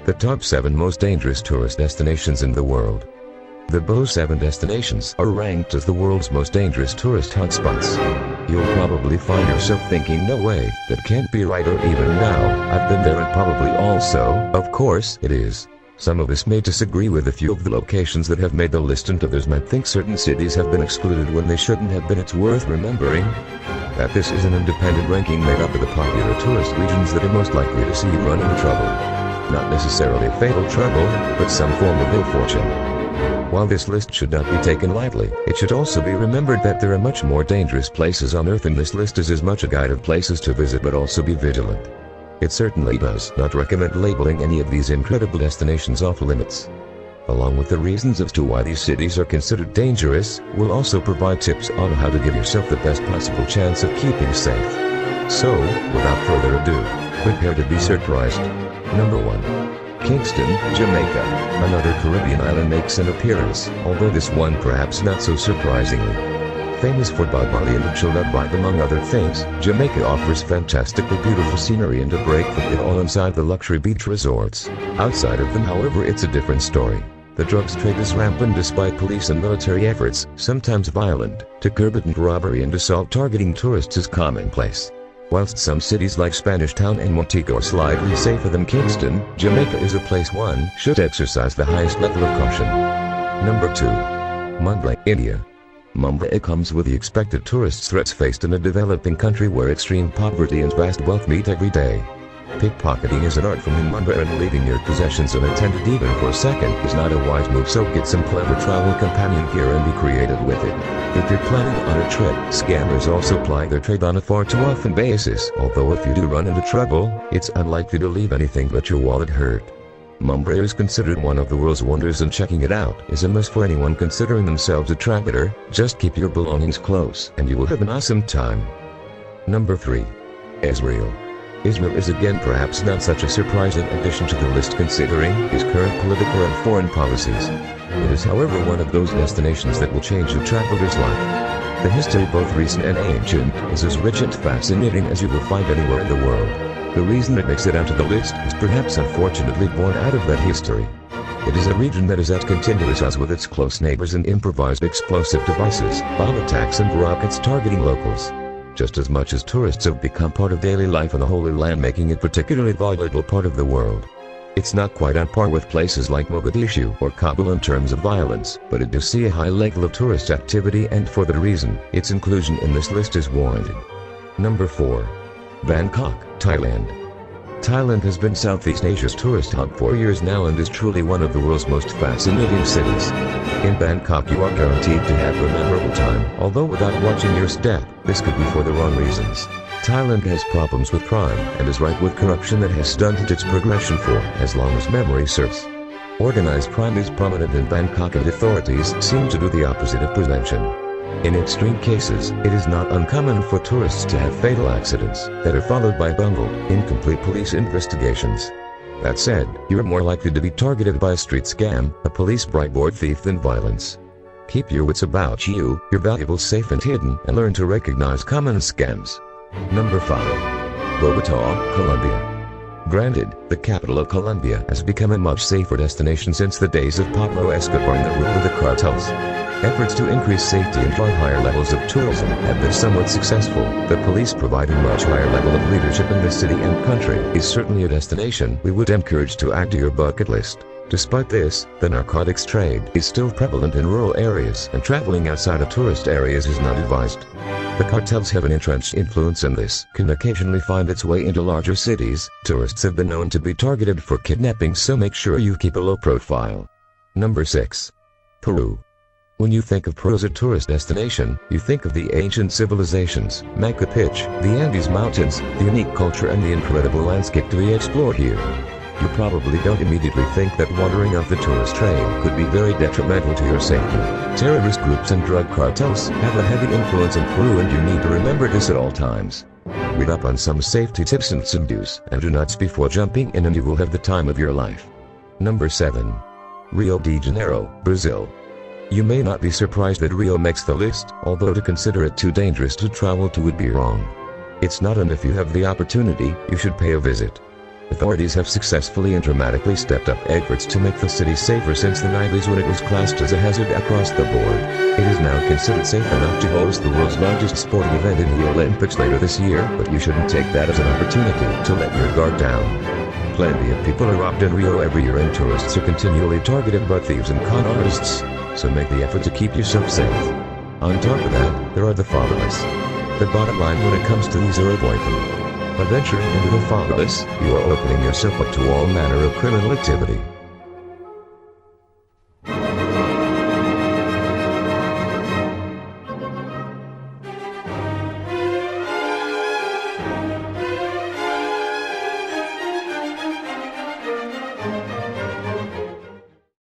The top 7 most dangerous tourist destinations in the world. The above 7 destinations are ranked as the world's most dangerous tourist hotspots. You'll probably find yourself thinking, no way, that can't be right, or even now, I've been there, and probably also, of course, it is. Some of us may disagree with a few of the locations that have made the list, and others might think certain cities have been excluded when they shouldn't have been. It's worth remembering that this is an independent ranking made up of the popular tourist regions that are most likely to see you run into trouble. Not necessarily fatal trouble, but some form of ill fortune. While this list should not be taken lightly, it should also be remembered that there are much more dangerous places on Earth, and this list is as much a guide of places to visit, but also be vigilant. It certainly does not recommend labeling any of these incredible destinations off limits. Along with the reasons as to why these cities are considered dangerous, we'll also provide tips on how to give yourself the best possible chance of keeping safe. So, without further ado, prepare to be surprised. Number 1. Kingston, Jamaica. Another Caribbean island makes an appearance, although this one perhaps not so surprisingly. Famous for Bob Marley and the chilled-out vibe among other things, Jamaica offers fantastically beautiful scenery and a break from it all inside the luxury beach resorts. Outside of them, however, it's a different story. The drugs trade is rampant despite police and military efforts, sometimes violent, to curb it, and robbery and assault targeting tourists is commonplace. Whilst some cities like Spanish Town and Montego are slightly safer than Kingston, Jamaica is a place one should exercise the highest level of caution. Number 2. Mumbai, India. Mumbai comes with the expected tourist threats faced in a developing country where extreme poverty and vast wealth meet every day. Pickpocketing is an art form in Mumbai, and leaving your possessions unattended even for a second is not a wise move, so get some clever travel companion gear and be creative with it. If you're planning on a trip, scammers also ply their trade on a far too often basis, although if you do run into trouble, it's unlikely to leave anything but your wallet hurt. Mumbai is considered one of the world's wonders, and checking it out is a must for anyone considering themselves a traveler. Just keep your belongings close and you will have an awesome time. Number 3. Israel. Israel is again perhaps not such a surprising addition to the list considering its current political and foreign policies. It is however one of those destinations that will change a traveler's life. The history, both recent and ancient, is as rich and fascinating as you will find anywhere in the world. The reason it makes it onto the list is perhaps unfortunately born out of that history. It is a region that is as continuous as with its close neighbors in improvised explosive devices, bomb attacks and rockets targeting locals. Just as much as tourists have become part of daily life in the Holy Land, making it particularly volatile part of the world. It's not quite on par with places like Mogadishu or Kabul in terms of violence, but it does see a high level of tourist activity, and for that reason, its inclusion in this list is warranted. Number 4. Bangkok, Thailand. Thailand has been Southeast Asia's tourist hub for years now and is truly one of the world's most fascinating cities. In Bangkok you are guaranteed to have a memorable time, although without watching your step, this could be for the wrong reasons. Thailand has problems with crime and is rife with corruption that has stunted its progression for as long as memory serves. Organized crime is prominent in Bangkok, and authorities seem to do the opposite of prevention. In extreme cases, it is not uncommon for tourists to have fatal accidents that are followed by bungled, incomplete police investigations. That said, you're more likely to be targeted by a street scam, a police bribe, or thief than violence. Keep your wits about you, your valuables safe and hidden, and learn to recognize common scams. Number 5. Bogotá, Colombia. Granted, the capital of Colombia has become a much safer destination since the days of Pablo Escobar and the rule of the cartels. Efforts to increase safety and draw higher levels of tourism have been somewhat successful. The police provide a much higher level of leadership in the city and country. Is certainly a destination we would encourage to add to your bucket list. Despite this, the narcotics trade is still prevalent in rural areas, and traveling outside of tourist areas is not advised. The cartels have an entrenched influence, and this can occasionally find its way into larger cities. Tourists have been known to be targeted for kidnapping, so make sure you keep a low profile. Number 6. Peru. When you think of Peru as a tourist destination, you think of the ancient civilizations, Machu Picchu, the Andes Mountains, the unique culture, and the incredible landscape to be explored here. You probably don't immediately think that wandering off the tourist trail could be very detrimental to your safety. Terrorist groups and drug cartels have a heavy influence in Peru, and you need to remember this at all times. Read up on some safety tips and some do's and do nots before jumping in, and you will have the time of your life. Number 7. Rio de Janeiro, Brazil. You may not be surprised that Rio makes the list, although to consider it too dangerous to travel to would be wrong. It's not, and if you have the opportunity, you should pay a visit. Authorities have successfully and dramatically stepped up efforts to make the city safer since the 90s when it was classed as a hazard across the board. It is now considered safe enough to host the world's largest sporting event in the Olympics later this year, but you shouldn't take that as an opportunity to let your guard down. Plenty of people erupt in Rio every year and tourists are continually targeted by thieves and con artists, so make the effort to keep yourself safe. On top of that, there are the fatherless. The bottom line when it comes to these are avoid them. By venturing into the fatherless, you are opening yourself up to all manner of criminal activity.